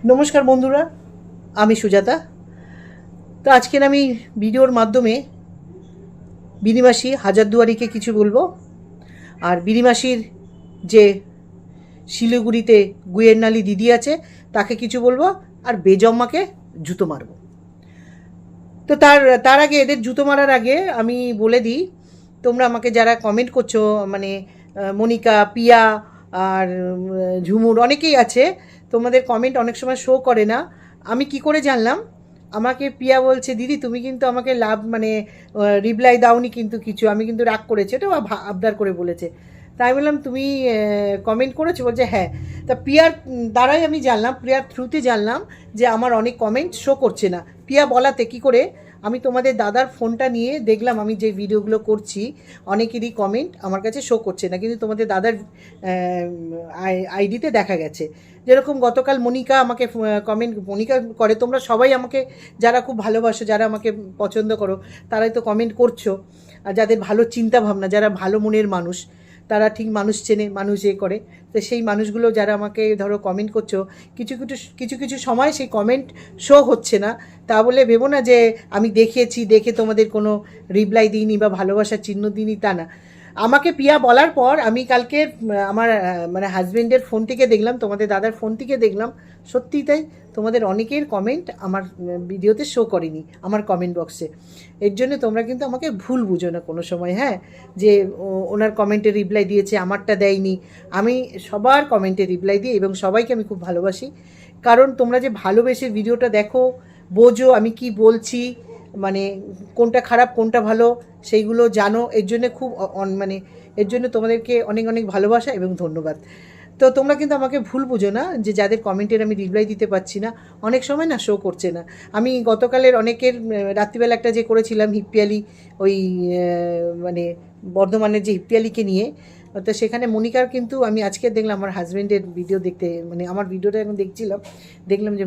নমস্কার বন্ধুরা, আমি সুজাতা। তো আজকের আমি ভিডিওর মাধ্যমে বিনিমাসি হাজারদুয়ারিকে কিছু বলবো, আর বিনিমাসির যে শিলিগুড়িতে গুয়েরনালি দিদি আছে তাকে কিছু বলবো, আর বেজম্মাকে জুতো মারবো। তো তার আগে, এদের জুতো মারার আগে আমি বলে দিই, তোমরা আমাকে যারা কমেন্ট করছো, মানে মনিকা, পিয়া আর ঝুমুর অনেকেই আছে, তোমাদের কমেন্ট অনেক সময় শো করে না। আমি কি করে জানলাম? আমাকে পিয়া বলছে, দিদি তুমি কিন্তু আমাকে মানে রিপ্লাই দাওনি কিন্তু কিছু, আমি কিন্তু রাগ করেছি, এটা আবদার করে বলেছে। তাই বললাম তুমি কমেন্ট করেছো? বলছে হ্যাঁ। তা পিয়ার দ্বারাই আমি জানলাম, পিয়ার থ্রুতে জানলাম যে আমার অনেক কমেন্ট শো করছে না। পিয়া বলাতে কি করে আমি তোমাদের দাদার ফোনটা নিয়ে দেখলাম, আমি যে ভিডিওগুলো করছি অনেকেরই কমেন্ট আমার কাছে শো করছে না, কিন্তু তোমাদের দাদার আইডিতে দেখা গেছে। যেরকম গতকাল মনিকা আমাকে কমেন্ট, মনিকা করে, তোমরা সবাই আমাকে যারা খুব ভালোবাসো, যারা আমাকে পছন্দ করো, তারাই তো কমেন্ট করছো। আর যাদের ভালো চিন্তা ভাবনা, যারা ভালো মনের মানুষ, তারা ঠিক মানুষ চেনে, মানুষ এ করে। তো সেই মানুষগুলো যারা আমাকে ধরো কমেন্ট করছো, কিছু কিছু কিছু কিছু সময় সেই কমেন্ট শো হচ্ছে না। তা বলে ভেবো না যে আমি দেখেছি, দেখে তোমাদের কোনো রিপ্লাই দিইনি বা ভালোবাসার চিহ্ন দিইনি, তা না। আমাকে পিয়া বলার পর আমি কালকে আমার মানে হাজব্যান্ডের ফোন থেকে দেখলাম, তোমাদের দাদার ফোন থেকে দেখলাম, সত্যিই তাই, তোমাদের অনেকের কমেন্ট আমার ভিডিওতে শো করেনি আমার কমেন্ট বক্সে। এর জন্য তোমরা কিন্তু আমাকে ভুল বুঝো না কোনো সময়, হ্যাঁ, যে ওনার কমেন্টে রিপ্লাই দিয়েছে, আমারটা দেয়নি। আমি সবার কমেন্টে রিপ্লাই দিই এবং সবাইকে আমি খুব ভালোবাসি। কারণ তোমরা যে ভালোবেসে ভিডিওটা দেখো, বোঝো আমি কি বলছি, মানে কোনটা খারাপ কোনটা ভালো সেইগুলো জানো, এর জন্য খুব মানে এর জন্য তোমাদেরকে অনেক অনেক ভালোবাসা এবং ধন্যবাদ। তো তোমরা কিন্তু আমাকে ভুল বুঝো না যে যাদের কমেন্টের আমি রিপ্লাই দিতে পারছি না, অনেক সময় না শো করছে না। আমি গতকালের অনেকের রাত্রিবেলা একটা যে করেছিলাম হিপ্পিয়ালি, ওই মানে বর্ধমানের যে হিপ্পিয়ালিকে নিয়ে, তো সেখানে মনিকার কিন্তু আমি আজকে দেখলাম আমার হাজব্যান্ডের ভিডিও দেখতে, মানে আমার ভিডিওটা এখন দেখছিলাম, দেখলাম যে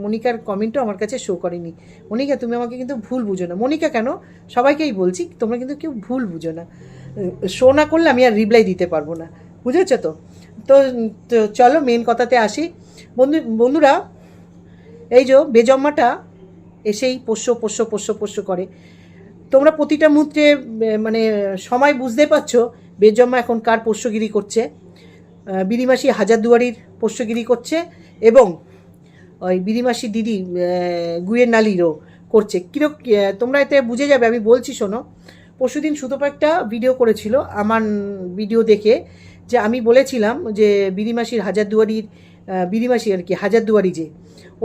মনিকার কমেন্টও আমার কাছে শো করেনি। মনিকা তুমি আমাকে কিন্তু ভুল বুঝো না, মনিকা কেন, সবাইকেই বলছি, তোমরা কিন্তু কেউ ভুল বুঝো না। শো না করলে আমি আর রিপ্লাই দিতে পারবো না, বুঝেছো তো? তো তো চলো মেন কথাতে আসি। বন্ধুরা, এই যে বেজম্মাটা এসেই পোষ্য পোষ্য পোষ্য পোষ্য করে। তোমরা প্রতিটা মুহূর্তে মানে সময় বুঝতে পারছো বেজম্মা এখন কার পোষ্যগিরি করছে। বিরিমাসি হাজারদুয়ারির পোষ্যগিরি করছে, এবং ওই বিরিমাসি দিদি গুয়ের নালিরও করছে। কিরকম তোমরা এতে বুঝে যাবে, আমি বলছি শোনো। পরশুদিন সুতপা একটা ভিডিও করেছিল আমার ভিডিও দেখে, যে আমি বলেছিলাম যে বিরিমাসির হাজারদুয়ারির, বিরিমাসি আর কি হাজারদুয়ারি, যে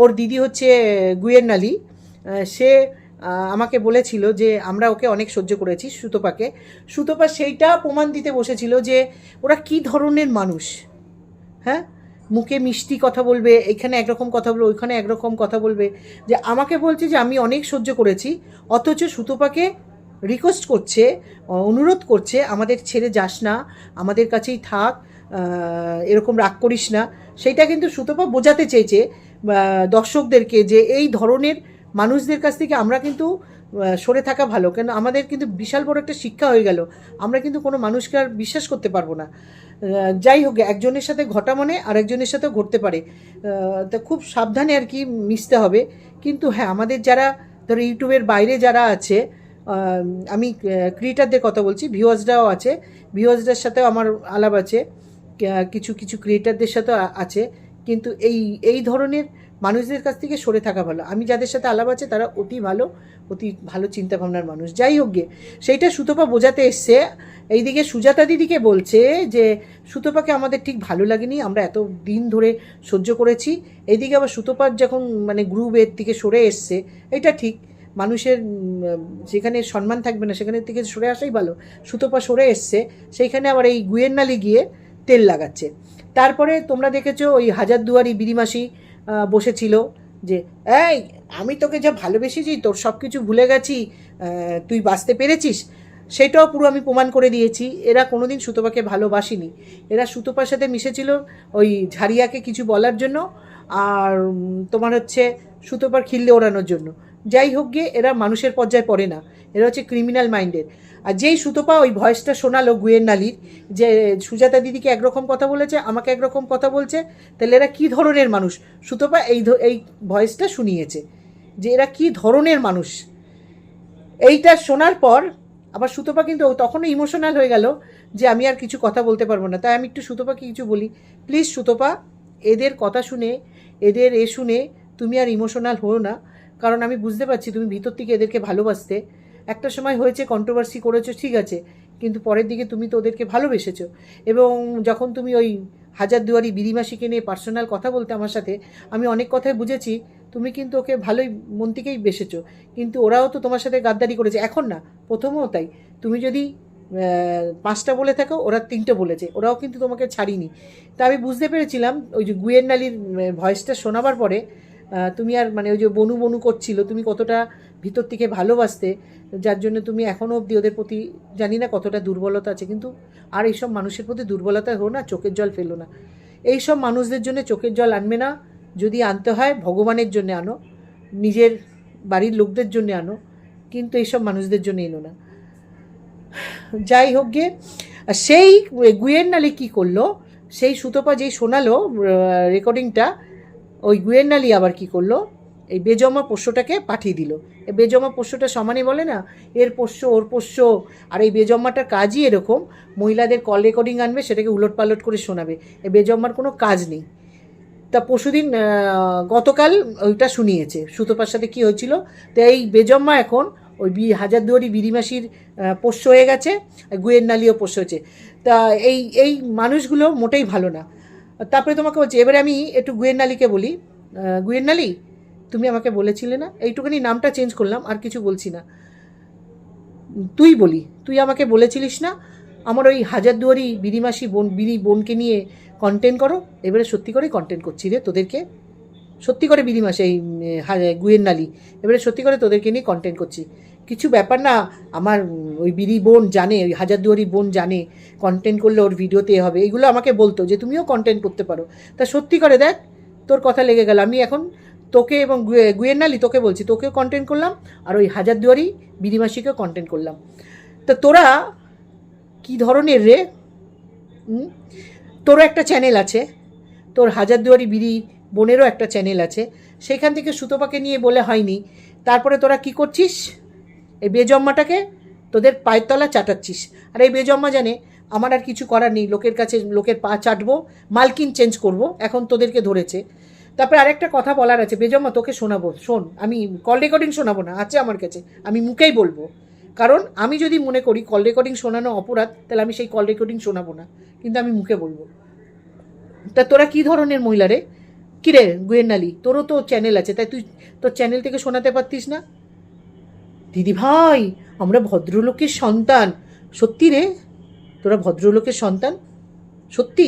ওর দিদি হচ্ছে গুয়ের নালি, সে আমাকে বলেছিল যে আমরা ওকে অনেক সহ্য করেছি সুতপাকে। সুতপা সেইটা প্রমাণ দিতে বসেছিল যে ওরা কি ধরনের মানুষ। হ্যাঁ, মুখে মিষ্টি কথা বলবে, এখানে একরকম কথা বলবে, ওইখানে একরকম কথা বলবে, যে আমাকে বলছে যে আমি অনেক সহ্য করেছি, অথচ সুতপাকে রিকোয়েস্ট করছে, অনুরোধ করছে আমাদের ছেড়ে যাস না, আমাদের কাছেই থাক, এরকম রাগ করিস না। সেইটা কিন্তু সুতপা বোঝাতে চেয়েছে দর্শকদেরকে, যে এই ধরনের মানুষদের কাছ থেকে আমরা কিন্তু সরে থাকা ভালো। কেন, আমাদের কিন্তু বিশাল বড় একটা শিক্ষা হয়ে গেল, আমরা কিন্তু কোনো মানুষকে আর বিশ্বাস করতে পারবো না। যাই হোক, একজনের সাথে ঘটা মানে আরেকজনের সাথেও ঘটতে পারে, তা খুব সাবধানে আর কি মিশতে হবে। কিন্তু হ্যাঁ, আমাদের যারা ধরো ইউটিউবের বাইরে যারা আছে, আমি ক্রিয়েটারদের কথা বলছি, ভিউয়ার্সরাও আছে, ভিউয়ার্সদের সাথেও আমার আলাপ আছে, কিছু কিছু ক্রিয়েটারদের সাথেও আছে। কিন্তু এই ধরনের মানুষদের কাছ থেকে সরে থাকা ভালো। আমি যাদের সাথে আলাপ আছে তারা অতি ভালো চিন্তাভাবনার মানুষ। যাই হোক গে, সেইটা সুতপা বোঝাতে এসছে। এইদিকে সুজাতা দিদিকে বলছে যে সুতপাকে আমাদের ঠিক ভালো লাগেনি, আমরা এত দিন ধরে সহ্য করেছি। এইদিকে আবার সুতপার যখন মানে গ্রুপের দিকে সরে এসছে, এটা ঠিক, মানুষের যেখানে সম্মান থাকবে না সেখানে থেকে সরে আসাই ভালো। সুতপা সরে এসছে, সেইখানে আবার এই গুয়েরনালি গিয়ে তেল লাগাচ্ছে। তারপরে তোমরা দেখেছো ওই হাজারদুয়ারি বিরিমাসি বসেছিল যে এই আমি তোকে যা ভালোবেসেছি, তোর সব কিছু ভুলে গেছি, তুই বাঁচতে পেরেছিস। সেটাও পুরো আমি প্রমাণ করে দিয়েছি। এরা কোনোদিন সুতপাকে ভালোবাসেনি, এরা সুতপার সাথে মিশেছিল ওই ঝারিয়াকে কিছু বলার জন্য, আর তোমার হচ্ছে সুতপার খিল্লি ওড়ানোর জন্য। যাই হোক গিয়ে, এরা মানুষের পর্যায়ে পড়ে না, এরা হচ্ছে ক্রিমিনাল মাইন্ডের। আর যেই সুতপা ওই ভয়েসটা শোনালো গুয়ের নালির, যে সুজাতা দিদিকে একরকম কথা বলেছে, আমাকে একরকম কথা বলছে, তাহলে এরা কী ধরনের মানুষ? সুতপা এই ভয়েসটা শুনিয়েছে যে এরা কী ধরনের মানুষ। এইটা শোনার পর আবার সুতপা কিন্তু তখনও ইমোশনাল হয়ে গেল যে আমি আর কিছু কথা বলতে পারবো না। তাই আমি একটু সুতপাকে কিছু বলি, প্লিজ সুতপা, এদের কথা শুনে, এদের শুনে তুমি আর ইমোশনাল হও না, কারণ আমি বুঝতে পারছি তুমি ভিতর থেকে এদেরকে ভালোবাসতে। একটা সময় হয়েছে, কন্ট্রোভার্সি করেছো, ঠিক আছে, কিন্তু পরের দিকে তুমি তো ওদেরকে ভালোবেসেছো। এবং যখন তুমি ওই হাজারদুয়ারি বিরিমাসিকে নিয়ে পার্সোনাল কথা বলতে আমার সাথে, আমি অনেক কথাই বুঝেছি তুমি কিন্তু ওকে ভালোই মন থেকেই বেসেছো। কিন্তু ওরাও তো তোমার সাথে গাদ্দারি করেছে, এখন না, প্রথমেও তাই। তুমি যদি 5টা বলে থাকো, ওরা 3টে বলেছে, ওরাও কিন্তু তোমাকে ছাড়িনি। তা আমি বুঝতে পেরেছিলাম ওই যে গুয়ের নালির ভয়েসটা শোনাবার পরে তুমি আর মানে ওই যে বনু বনু করছিল, তুমি কতটা ভিতর থেকে ভালোবাসতে, যার জন্য তুমি এখনও অবধি ওদের প্রতি জানি না কতটা দুর্বলতা আছে। কিন্তু আর এইসব মানুষের প্রতি দুর্বলতা হো না, চোখের জল ফেলো না। এইসব মানুষদের জন্য চোখের জল আনবে না, যদি আনতে হয় ভগবানের জন্য আনো, নিজের বাড়ির লোকদের জন্য আনো, কিন্তু এইসব মানুষদের জন্য এনো না। যাই হোক গে, সেই গুয়ের নালি কী করলো, সেই সুতপা যেই শোনালো রেকর্ডিংটা, ওই গুয়ের নালি আবার কী করলো, এই বেজমা পোষ্যটাকে পাঠিয়ে দিল। এই বেজমা পোষ্যটা সমানে বলে না, এর পোষ্য ওর পোষ্য। আর এই বেজম্মাটার কাজই এরকম, মহিলাদের কল রেকর্ডিং আনবে, সেটাকে উলট পালট করে শোনাবে। এই বেজম্মার কোনো কাজ নেই। তা পরশুদিন গতকাল ওইটা শুনিয়েছে সুতপার সাথে কী হয়েছিল। তো এই বেজম্মা এখন ওই হাজারদুয়ারি বিরিমাসির পোষ্য হয়ে গেছে, গুয়ের নালিও পোষ্য হয়েছে। তা এই মানুষগুলো মোটেই ভালো না। তারপরে তোমাকে বলছি, এবারে আমি একটু গুয়ের নালিকে বলি। গুয়ের নালি, তুমি আমাকে বলেছিলে না, এইটুখানি নামটা চেঞ্জ করলাম, আর কিছু বলছি না, তুই বলি, তুই আমাকে বলেছিলিস না আমার ওই হাজারদুয়ারি বিরিমাসি বোনকে নিয়ে কন্টেন্ট করো। এবারে সত্যি করেই কন্টেন্ট করছি রে তোদেরকে, সত্যি করে বিরিমাসি এই গুয়ের নালি, এবারে সত্যি করে তোদেরকে নিয়ে কন্টেন্ট করছি। কিছু ব্যাপার না, আমার ওই বিরি বোন জানে, ওই হাজারদুয়ারি বোন জানে কন্টেন্ট করলে ওর ভিডিওতে হবে, এগুলো আমাকে বলতো যে তুমিও কন্টেন্ট করতে পারো। তা সত্যি করে দেখ, তোর কথা লেগে গেল। আমি এখন তোকে এবং গুয়ের নালি তোকে বলছি, তোকেও কন্টেন্ট করলাম, আর ওই হাজারদুয়ারি বিরিমাসিকেও কন্টেন্ট করলাম। তা তোরা কী ধরনের রে? তোরও একটা চ্যানেল আছে, তোর হাজারদুয়ারি বিরি বোনেরও একটা চ্যানেল আছে, সেখান থেকে সুতপাকে নিয়ে বলে হয়নি। তারপরে তোরা কি করছিস, এই বেজম্মাটাকে তোদের পায়ের তলা চাটাচ্ছিস। আর এই বেজম্মা জানে আমার আর কিছু করার নেই, লোকের কাছে লোকের পা চাটবো, মালকিন চেঞ্জ করব, এখন তোদেরকে ধরেছে। তারপরে আরেকটা কথা বলার আছে, বেজম্মা তোকে শোনাবো, শোন, আমি কল রেকর্ডিং শোনাবো না, আছে আমার কাছে, আমি মুখেই বলবো। কারণ আমি যদি মনে করি কল রেকর্ডিং শোনানো অপরাধ, তাহলে আমি সেই কল রেকর্ডিং শোনাবো না, কিন্তু আমি মুখে বলবো। তা তোরা কী ধরনের মহিলা রে? কী রে গুয়ের নালি, তোরও তো চ্যানেল আছে, তাই তুই তোর চ্যানেল থেকে শোনাতে পারতিস না? দিদি ভাই, আমরা ভদ্রলোকের সন্তান। সত্যি রে, তোরা ভদ্রলোকের সন্তান? সত্যি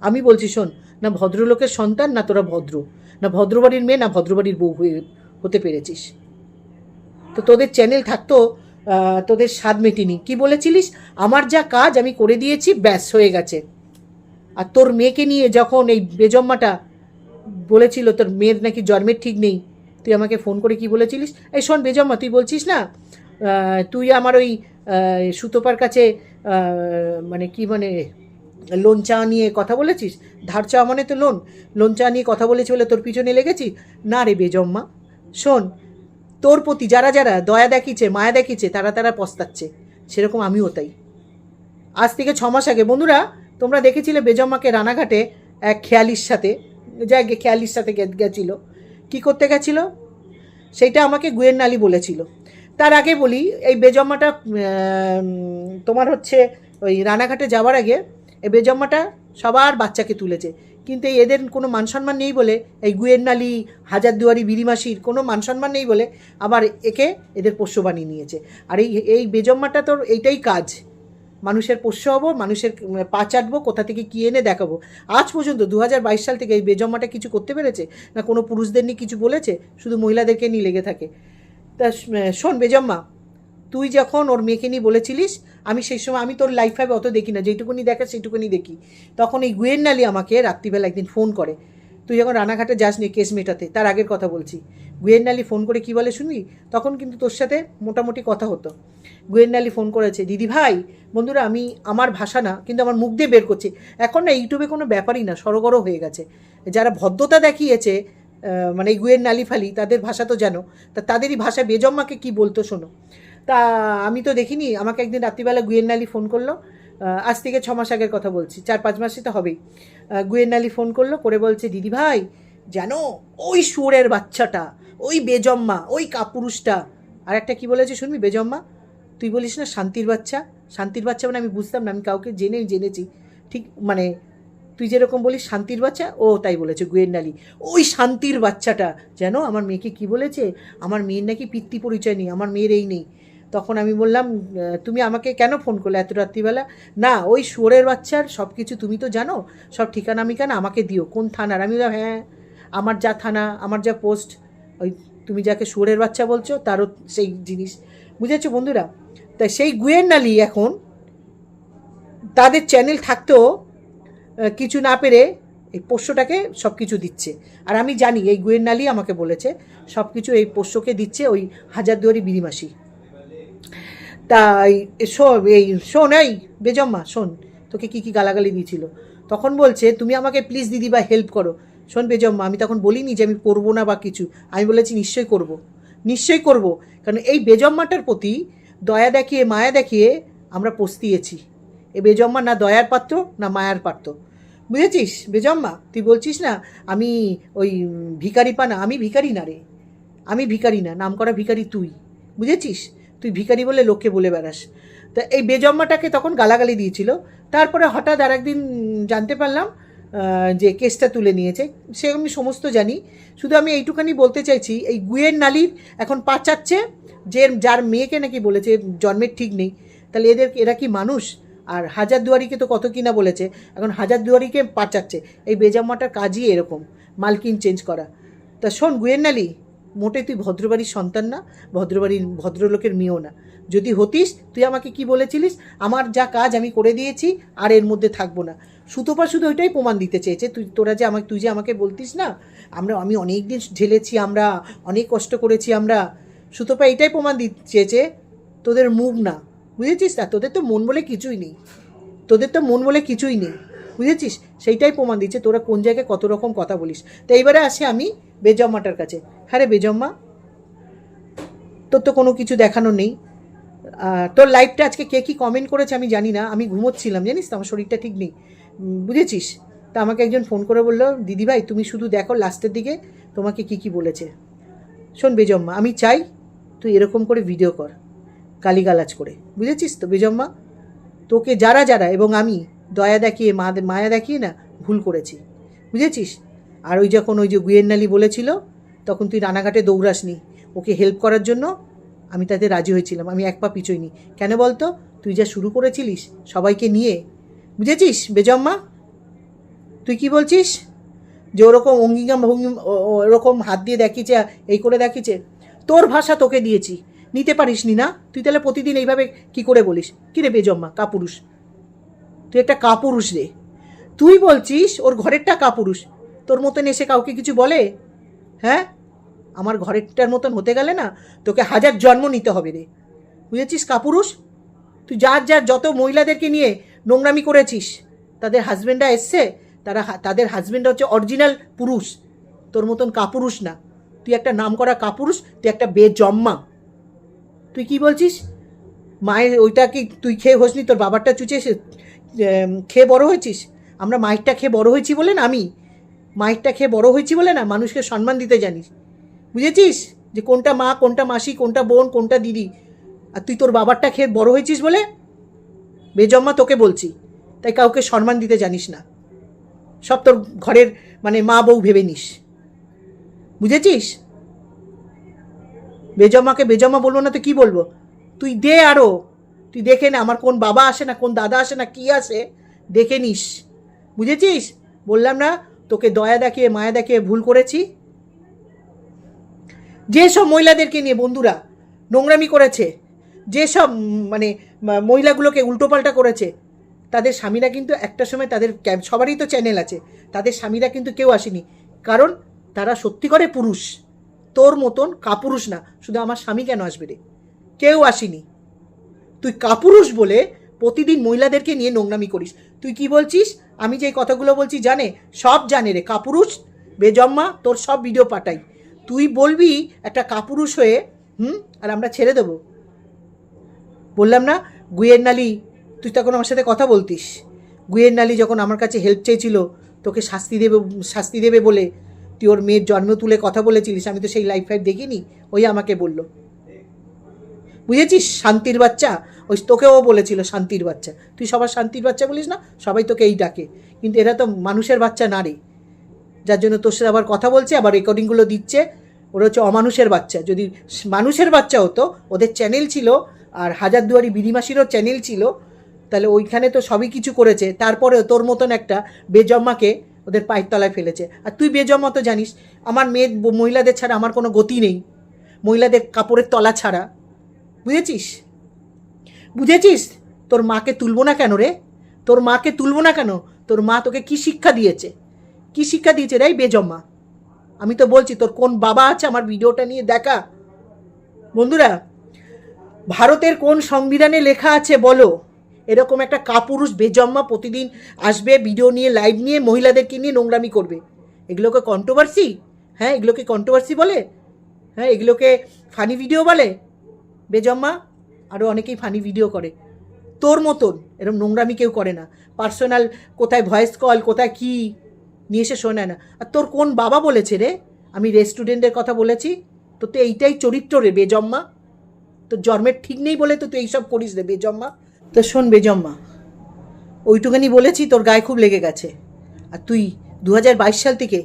আমি বলছি, শোন, না ভদ্রলোকের সন্তান, না তোরা ভদ্র, না ভদ্রবাড়ির মেয়ে, না ভদ্রবাড়ির বউ হতে পেরেছিস। তো তোদের চ্যানেল থাকতো, তোদের স্বাদ মেটেনি। কি বলেছিলিস, আমার যা কাজ আমি করে দিয়েছি, ব্যাস হয়ে গেছে। আর তোর মেয়েকে নিয়ে যখন এই বেজম্মাটা বলেছিল তোর মেয়ের নাকি জন্মের ঠিক নেই, তুই আমাকে ফোন করে কি বলেছিলিস, এই শোন বেজম্মা, তুই বলছিস না তুই আমার ওই সুতপার কাছে মানে কি মানে লোন চাওয়া নিয়ে কথা বলেছিস, ধার চাওয়া মানে তো লোন চাওয়া নিয়ে কথা বলেছি বলে তোর পিছনে লেগেছি। না রে বেজম্মা, শোন, তোর প্রতি যারা যারা দয়া দেখিয়েছে, মায়া দেখিয়েছে, তারা পস্তাচ্ছে, সেরকম আমিও তাই। আজ থেকে 6 মাস আগে বন্ধুরা তোমরা দেখেছিলে বেজম্মাকে রানাঘাটে এক খেয়ালির সাথে গেছিলো। কী করতে গেছিলো সেইটা আমাকে গুয়ের নালি বলেছিল। তার আগে বলি, এই বেজম্মাটা তোমার হচ্ছে ওই রানাঘাটে যাওয়ার আগে এই বেজম্মাটা সবার বাচ্চাকে তুলেছে, কিন্তু এদের কোনো মান সম্মান নেই বলে, এই গুয়ের নালি হাজারদুয়ারি বিরিমাসির কোনো মান সম্মান নেই বলে আবার এদের পোষ্য বানিয়ে নিয়েছে। আর এই বেজম্মাটা তোর এইটাই কাজ, মানুষের পোষ্য হবো, মানুষের পা চাটবো, কোথা থেকে কী এনে দেখাবো। আজ পর্যন্ত 2022 সাল থেকে এই বেজম্মাটা কিছু করতে পেরেছে না, কোনো পুরুষদের নিয়ে কিছু বলেছে, শুধু মহিলাদেরকে নিয়ে লেগে থাকে। তা শোন বেজম্মা, তুই যখন ওর মেয়েকে নিয়ে বলেছিলিস, আমি সেই সময়, আমি তোর লাইফ ফাইভ অত দেখি না, যেইটুকুনি দেখা সেইটুকুনি দেখি। তখন এই গুয়ের নালি আমাকে রাত্রিবেলা একদিন ফোন করে, তুই যখন রানাঘাটে যাসনি কেস মেটাতে, তার আগের কথা বলছি, গুয়েন্নালি ফোন করে কি বলে শুনবি? তখন কিন্তু তোর সাথে মোটামুটি কথা হতো। গুয়েন্নালি ফোন করেছে, দিদি ভাই বন্ধুরা আমি আমার ভাষা না কিন্তু আমার মুখ দিয়ে বের করছি। এখন না ইউটিউবে কোনো ব্যাপারই না, সরগরম হয়ে গেছে। যারা ভদ্রতা দেখিয়েছে মানে এই গুয়েন্নালি ফালি, তাদের ভাষা তো জানো, তা তাদেরই ভাষা বেজম্মাকে কি বলতো শোনো। তা আমি তো দেখিনি, আমাকে একদিন রাত্রিবেলা গুয়েন্নালি ফোন করলো, আজ থেকে 6 মাস আগের কথা বলছি, 4-5 মাসই তো হবেই। গুয়েন্নালি ফোন করলো, করে বলছে দিদি ভাই জানো ওই শুয়োরের বাচ্চাটা, ওই বেজম্মা, ওই কাপুরুষটা। আর একটা কী বলেছে শুনবি? বেজম্মা তুই বলিস না শান্তির বাচ্চা, শান্তির বাচ্চা মানে আমি বুঝতাম না, আমি কাউকে জেনেছি ঠিক, মানে তুই যেরকম বলিস শান্তির বাচ্চা, ও তাই বলেছে গুয়েন্নালি, ওই শান্তির বাচ্চাটা যেন আমার মেয়েকে কি বলেছে, আমার মেয়ের নাকি পিতৃ পরিচয় নেই, আমার মেয়ের এই নেই। তখন আমি বললাম তুমি আমাকে কেন ফোন করলে এত রাত্রিবেলা? না ওই শুয়োরের বাচ্চার সব কিছু তুমি তো জানো, সব ঠিকানা মিকানা আমাকে দিও, কোন থানার? আমি বললাম হ্যাঁ আমার যা থানা, আমার যা পোস্ট, ওই তুমি যাকে শুয়োরের বাচ্চা বলছো তারও সেই জিনিস, বুঝেছো বন্ধুরা? তাই সেই গুয়েন্নালি এখন তাদের চ্যানেল থাকতেও কিছু না পেরে এই পোষ্যটাকে সব কিছু দিচ্ছে। আর আমি জানি এই গুয়েন্নালি আমাকে বলেছে সব কিছু এই পোষ্যকে দিচ্ছে ওই হাজারদুয়ারি বিড়িমাসি। তাই শোন এই বেজম্মা শোন, তোকে কী কী গালাগালি দিয়েছিল তখন বলছে তুমি আমাকে প্লিজ দিদি বা হেল্প করো। শোন বেজম্মা, আমি তখন বলিনি যে আমি করবো না বা কিছু, আমি বলেছি নিশ্চয়ই করব, নিশ্চয়ই করব, কারণ এই বেজম্মাটার প্রতি দয়া দেখিয়ে মায়া দেখিয়ে আমরা পস্তিয়েছি। এই বেজম্মা না দয়ার পাত্র না মায়ার পাত্র, বুঝেছিস? বেজম্মা তুই বলছিস না আমি ওই ভিখারি পানা, আমি ভিখারি না রে, আমি ভিখারি না, নাম করা ভিখারি তুই, বুঝেছিস? তুই ভিখারি বলে লোককে বলে বেড়াস। তা এই বেজম্মাটাকে তখন গালাগালি দিয়েছিল। তারপরে হঠাৎ আর একদিন জানতে পারলাম যে কেসটা তুলে নিয়েছে, সে আমি সমস্ত জানি। শুধু আমি এইটুখানি বলতে চাইছি এই গুয়েন্নালির এখন পাচাচ্ছে, যে যার মেয়েকে নাকি বলেছে জন্মের ঠিক নেই, তাহলে এরা কি মানুষ? আর হাজারদুয়ারিকে তো কত কিনা বলেছে, এখন হাজারদুয়ারিকে পাচাচ্ছে। এই বেজম্মাটার কাজই এরকম, মালকিন চেঞ্জ করা। তা শোন গুয়েন্নালি, মোটে তুই ভদ্রবাড়ির সন্তান না, ভদ্রলোকের মেয়েও না। যদি হতিস তুই আমাকে কি বলেছিলিস, আমার যা কাজ আমি করে দিয়েছি আর এর মধ্যে থাকবো না। সুতোপা শুধু ওইটাই প্রমাণ দিতে চেয়েছে, তুই যে আমাকে বলতিস না আমি অনেক দিন ঝেলেছি, আমরা অনেক কষ্ট করেছি, আমরা সুতোপা এটাই প্রমাণ দিতে চেয়েছে তোদের মুখ না, বুঝেছিস? না তোদের তো মন বলে কিছুই নেই, তোদের তো মন বলে কিছুই নেই, বুঝেছিস? সেইটাই প্রমাণ দিচ্ছে তোরা কোন জায়গায় কত রকম কথা বলিস। তো এইবারে আসি আমি বেজম্মাটার কাছে। হ্যাঁ রে বেজম্মা, তোর তো কোনো কিছু দেখানো নেই। তোর লাইভটা আজকে কে কী কমেন্ট করেছে আমি জানি না, আমি ঘুমোচ্ছিলাম জানিস তো, আমার শরীরটা ঠিক নেই, বুঝেছিস? তা আমাকে একজন ফোন করে বললো দিদিভাই তুমি শুধু দেখো লাস্টের দিকে তোমাকে কী কী বলেছে। শোন বেজম্মা, আমি চাই তুই এরকম করে ভিডিও কর গালিগালাজ করে, বুঝেছিস তো বেজম্মা? তোকে যারা এবং আমি দয়া দেখিয়ে মায়া দেখিয়ে না ভুল করেছি, বুঝেছিস? আর ওই যখন ওই যে গুয়েন্নালি বলেছিল তখন তুই রানাঘাটে দৌড়াসনি, ওকে হেল্প করার জন্য আমি তাতে রাজি হয়েছিলাম, আমি এক পা পিছোইনি। কেন বলতো? তুই যা শুরু করেছিলিস সবাইকে নিয়ে, বুঝেছিস বেজম্মা? তুই কি বলছিস যে ওরকম ওরকম হাত দিয়ে দেখিয়েছে, এই করে দেখিয়েছে, তোর ভাষা তোকে দিয়েছি, নিতে পারিসনি না? তুই তাহলে প্রতিদিন এইভাবে কি করে বলিস? কী রে বেজম্মা, কাপুরুষ, তুই একটা কাপুরুষ রে। তুই বলছিস ওর ঘরেরটা কাপুরুষ, তোর মতন এসে কাউকে কিছু বলে? হ্যাঁ, আমার ঘরেরটার মতন হতে গেলে না তোকে 1000 জন্ম নিতে হবে রে, বুঝেছিস কাপুরুষ? তুই যার যত মহিলাদেরকে নিয়ে নোংরামি করেছিস তাদের হাজব্যান্ডরা এসছে, তাদের হাজব্যান্ডরা হচ্ছে অরিজিনাল পুরুষ, তোর মতন কাপুরুষ না। তুই একটা নাম করা কাপুরুষ, তুই একটা বেজম্মা। তুই কি বলছিস? মায়ের ওইটা কি তুই খেয়ে হোসনি, তোর বাবারটা চুচে খেয়ে বড় হয়েছিস? আমরা মায়েরটা খেয়ে বড় হয়েছি বলে না, আমি মায়েরটা খেয়ে বড় হয়েছি বলে না মানুষকে সম্মান দিতে জানিস, বুঝেছিস? যে কোনটা মা, কোনটা মাসি, কোনটা বোন, কোনটা দিদি। আর তুই তোর বাবারটা খেয়ে বড় হয়েছিস বলে বেজম্মা তোকে বলছি, তাই কাউকে সম্মান দিতে জানিস না, সব তোর ঘরের মানে মা বউ ভেবে নিস, বুঝেছিস? বেজম্মাকে বেজম্মা বলবো না তো কি বলবো? তুই দে আরও, তুই দেখে না আমার কোন বাবা আসে না, কোন দাদা আসে না, কি আসে দেখে নিস, বুঝেছিস? বললাম না তোকে দয়া দেখিয়ে মায়া দেখিয়ে ভুল করেছি। যেসব মহিলাদেরকে নিয়ে বন্ধুরা নোংরামি করেছে, যেসব মানে মহিলাগুলোকে উল্টোপাল্টা করেছে, তাদের স্বামীরা কিন্তু একটা সময় তাদের সবারই তো চ্যানেল আছে, তাদের স্বামীরা কিন্তু কেউ আসেনি, কারণ তারা সত্যি করে পুরুষ, তোর মতন কাপুরুষ না। শুধু আমার স্বামী কেন আসবে রে, কেউ আসেনি। তুই কাপুরুষ বলে প্রতিদিন মহিলাদেরকে নিয়ে নোংরামি করিস। তুই কি বলছিস, আমি যে কথাগুলো বলছি জানে, সব জানে রে। কাপুরুষ বেজম্মা, তোর সব ভিডিও পাঠাই। তুই বলবি একটা কাপুরুষ হয়ে, আর আমরা ছেড়ে দেবো? বললাম না, গুয়ের নালি, তুই তখন আমার সাথে কথা বলতিস। গুয়ের নালি যখন আমার কাছে হেল্প চেয়েছিল তোকে শাস্তি দেবে বলে, তুই ওর মেয়ের জন্ম তুলে কথা বলেছিলিস, আমি তো সেই লাইফ ফাইভ দেখিনি, ওই আমাকে বলল। বুঝেছিস, শান্তির বাচ্চা, ওই তোকেও বলেছিল শান্তির বাচ্চা। তুই সবার শান্তির বাচ্চা বলিস না, সবাই তোকে এই ডাকে, কিন্তু এরা তো মানুষের বাচ্চা না রে, যার জন্য তোর সাথে আবার কথা বলছে, আবার রেকর্ডিংগুলো দিচ্ছে। ওরা হচ্ছে অমানুষের বাচ্চা। যদি মানুষের বাচ্চা হতো, ওদের চ্যানেল ছিল, আর হাজারদুয়ারি বিনিমাসিরও চ্যানেল ছিল, তাহলে ওইখানে তো সবই কিছু করেছে। তারপরেও তোর মতন একটা বেজম্মাকে ওদের পায়ের তলায় ফেলেছে। আর তুই বেজম্মা তো জানিস, আমার মেয়ে মহিলাদের ছাড়া আমার কোনো গতি নেই, মহিলাদের কাপড়ের তলা ছাড়া। বুঝেছিস? তোর মাকে তুলবো না কেন রে? তোর মাকে তুলবো না কেন? তোর মা তোকে কি শিক্ষা দিয়েছে? কি শিক্ষা দিয়েছে রে বেজম্মা? আমি তো বলছি, তোর কোন বাবা আছে আমার ভিডিওটা নিয়ে দেখা। বন্ধুরা, ভারতের কোন সংবিধানে লেখা আছে বলো এরকম একটা কাপুরুষ বেজম্মা প্রতিদিন আসবে ভিডিও নিয়ে, লাইভ নিয়ে, মহিলাদেরকে নিয়ে নোংরামি করবে? এগুলোকে কন্ট্রোভার্সি? হ্যাঁ, এগুলোকে কন্ট্রোভার্সি বলে? হ্যাঁ, এগুলোকে ফানি ভিডিও বলে? বেজম্মা, আরও অনেকেই ফানি ভিডিও করে, তোর মতন এরকম নোংরামি কেউ করে না। পার্সোনাল কোথায় ভয়েস কল, কোথায় কি নিয়ে এসে শোনায় না। আর তোর কোন বাবা বলেছে রে আমি রেস্টুরেন্টের কথা বলেছি? তোর তো এইটাই চরিত্র রে বেজম্মা। তোর জন্মের ঠিক নেই বলে তো তুই এইসব করিস রে বেজম্মা। তো শোন বেজম্মা, ওইটুখানি বলেছি, তোর গায়ে খুব লেগে গেছে। আর তুই 2022 সাল থেকে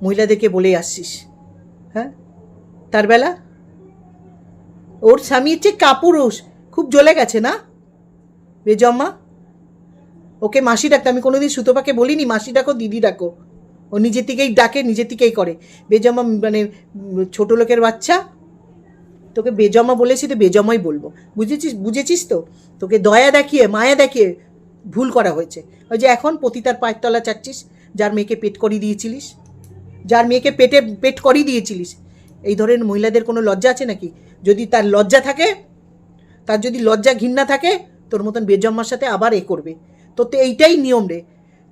মহিলাদেরকে বলেই আসছিস। হ্যাঁ, তার বেলা ওর স্বামী হচ্ছে কাপুরুষ, খুব জ্বলে গেছে না বেজম্মা? ওকে মাসি ডাকতে আমি কোনোদিন সুতোপাকে বলিনি মাসি ডাকো, দিদি ডাকো। ও নিজে থেকেই ডাকে, নিজে থেকেই করে। বেজম্মা মানে ছোটো লোকের বাচ্চা। তোকে বেজম্মা বলেছি তো বেজম্মাই বলবো। বুঝেছিস তো? তোকে দয়া দেখিয়ে, মায়া দেখিয়ে ভুল করা হয়েছে। ওই যে এখন পতিতার পায়ের তলা চাচ্ছিস, যার মেয়েকে পেট করিয়ে দিয়েছিলিস, পেট করিয়ে দিয়েছিলিস। এই ধরনের মহিলাদের কোনো লজ্জা আছে নাকি? যদি তার লজ্জা থাকে, তার যদি লজ্জা ঘৃণা থাকে, তোর মতন বেজম্মার সাথে আবার করবে। তোর তো এইটাই নিয়ম রে।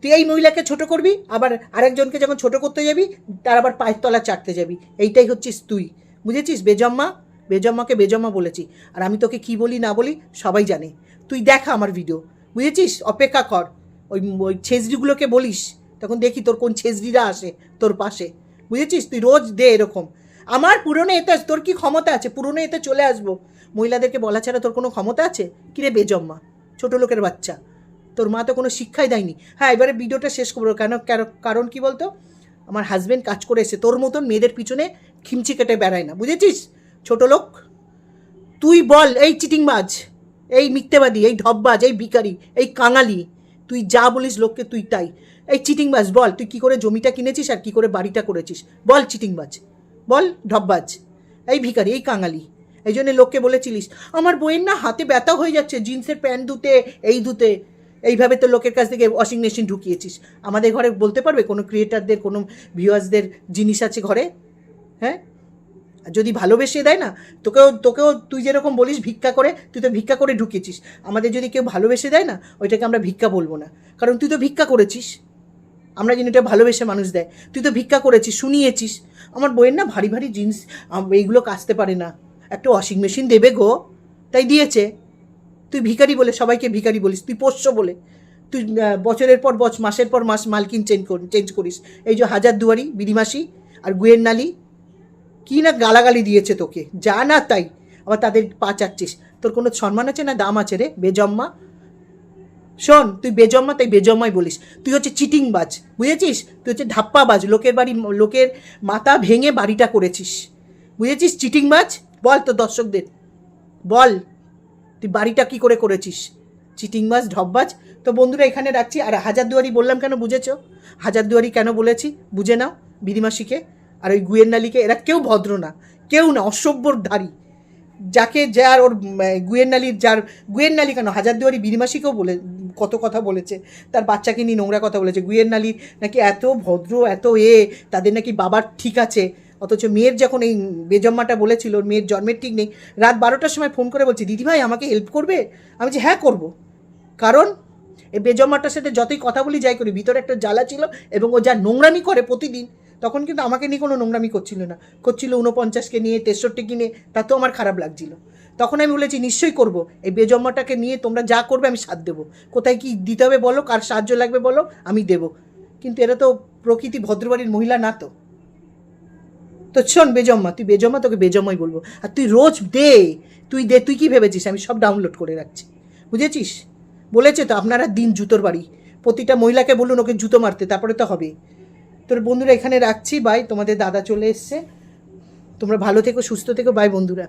তুই এই মহিলাকে ছোট করবি, আবার আরেকজনকে যখন ছোট করতে যাবি তার আবার পায়ের তলা চাটতে যাবি। এইটাই হচ্ছিস তুই। বুঝেছিস বেজম্মা? বেজম্মাকে বেজম্মা বলেছি। আর আমি তোকে কি বলি না বলি সবাই জানে। তুই দেখা আমার ভিডিও, বুঝেছিস? অপেক্ষা কর। ওই ছেঁচড়িগুলোকে বলিস, তখন দেখি তোর কোন ছেঁচড়িরা আসে তোর পাশে। বুঝেছিস? তুই রোজ দে এরকম। আমার পুরনো এতে তোর কি ক্ষমতা আছে? পুরনো এতে চলে আসবো, মহিলাদেরকে বলা ছাড়া তোর কোনো ক্ষমতা আছে? কিরে বেজম্মা, ছোটো লোকের বাচ্চা, তোর মা তো কোনো শিক্ষাই দেয়নি। হ্যাঁ, এবারে ভিডিওটা শেষ করবো। কারণ কি বলতো, আমার হাজব্যান্ড কাজ করে এসে তোর মতন মেয়েদের পিছনে খিমচি কেটে বেড়ায় না। বুঝেছিস ছোটো লোক? তুই বল, এই চিটিংবাজ, এই মিথ্যেবাদী, এই ঢপবাজ, এই ভিখারি, এই কাঙালি, তুই যা বলিস লোককে তুই তাই। এই চিটিংবাজ, বল তুই কী করে জমিটা কিনেছিস আর কী করে বাড়িটা করেছিস? বল চিটিংবাজ, বল ঢপবাজ, এই ভিখারি, এই কাঙালি। এই জন্যে লোককে বলেছিলিস আমার বইয়ের না হাতে ব্যথা হয়ে যাচ্ছে জিন্সের প্যান্ট ধুতে, এই ধুতে। এইভাবে তো লোকের কাছ থেকে ওয়াশিং মেশিন ঢুকিয়েছিস। আমাদের ঘরে বলতে পারবে কোনো ক্রিয়েটারদের, কোনো ভিউয়ার্সদের জিনিস আছে ঘরে? হ্যাঁ, যদি ভালোবেসে দেয় না, তোকেও তুই যেরকম বলিস ভিক্ষা করে, তুই তো ভিক্ষা করে ঢুকিয়েছিস। আমাদের যদি কেউ ভালোবেসে দেয় না, ওইটাকে আমরা ভিক্ষা বলবো না, কারণ তুই তো ভিক্ষা করেছিস। আমরা যেন এটা ভালোবেসে মানুষ দেয়, তুই তো ভিক্ষা করেছিস, শুনিয়েছিস। আমার বইয়ের না ভারী ভারী জিন্স, এইগুলো কাচতে পারে না, একটা ওয়াশিং মেশিন দেবে গো, তাই দিয়েছে। তুই ভিখারি বলে সবাইকে ভিখারি বলিস, তুই পোষ্য বলে। তুই বছরের পর মাসের পর মাস মালকিন চেঞ্জ করিস। এই যে হাজারদুয়ারি বিনিমাসি আর গুয়ের নালি কী না গালাগালি দিয়েছে তোকে, যা না তাই, আবার তাদের পা চাচ্ছিস। তোর কোনো সম্মান আছে না দাম আছে রে বেজম্মা? শোন, তুই বেজম্মা, তাই বেজম্মাই বলিস। তুই হচ্ছে চিটিংবাজ, বুঝেছিস? তুই হচ্ছে ধাপ্পাবাজ, লোকের মাথা ভেঙে বাড়িটা করেছিস। বুঝেছিস চিটিংবাজ? বল তোর দর্শকদের, বল তুই বাড়িটা কী করে করেছিস? চিটিংবাজ, ঢপবাজ। তো বন্ধুরা এখানে রাখছি। আর হাজারদুয়ারি বললাম কেন বুঝেছ? হাজারদুয়ারি কেন বলেছি বুঝে নাও। বিনিমাসিকে আর ওই গুয়ের নালিকে, এরা কেউ ভদ্র না, কেউ না, অসভ্যর ধারী। যার ওর গুয়ের নালির, যার গুয়ের নালি কেন, হাজারদুয়ারি বিনিমাসিকেও কত কথা বলেছে, তার বাচ্চাকে নিয়ে নোংরা কথা বলেছে, গুয়ের নালি নাকি এত ভদ্র এত তাদের নাকি বাবার ঠিক আছে, অথচ মেয়ের যখন এই বেজম্মাটা বলেছিল ওর মেয়ের জন্মের ঠিক নেই, রাত 12টার সময় ফোন করে বলছে দিদিভাই আমাকে হেল্প করবে। আমি বলছি হ্যাঁ করবো, কারণ এই বেজম্মাটার সাথে যতই কথা বলি যাই করি ভিতরে একটা জ্বালা ছিল, এবং ও যা নোংরামি করে প্রতিদিন, তখন কিন্তু আমাকে নিয়ে কোনো নোংরামি করছিল না, করছিল 49কে নিয়ে 63কে নিয়ে, তাতেও আমার খারাপ লাগছিল। তখন আমি বলেছি নিশ্চয়ই করব, এই বেজম্মাটাকে নিয়ে তোমরা যা করবে আমি সাথ দেবো, কোথায় কি দিতে হবে বলো, কার সাহায্য লাগবে বলো, আমি দেবো। কিন্তু এরা তো প্রকৃতি ভদ্রবাড়ির মহিলা না। তো তো শোন বেজম্মা, তুই বেজম্মা, তোকে বেজম্মাই বলবো, আর তুই রোজ দে, তুই কি ভেবেছিস আমি সব ডাউনলোড করে রাখছি, বুঝেছিস? বলেছে তো আপনারা দিন জুতোর বাড়ি, প্রতিটা মহিলাকে বলুন ওকে জুতো মারতে, তারপরে তো হবে। তোর বন্ধুরা এখানে রাখছি, বাই, তোমাদের দাদা চলে এসছে, তোমরা ভালো থেকো সুস্থ থেকো, বাই বন্ধুরা।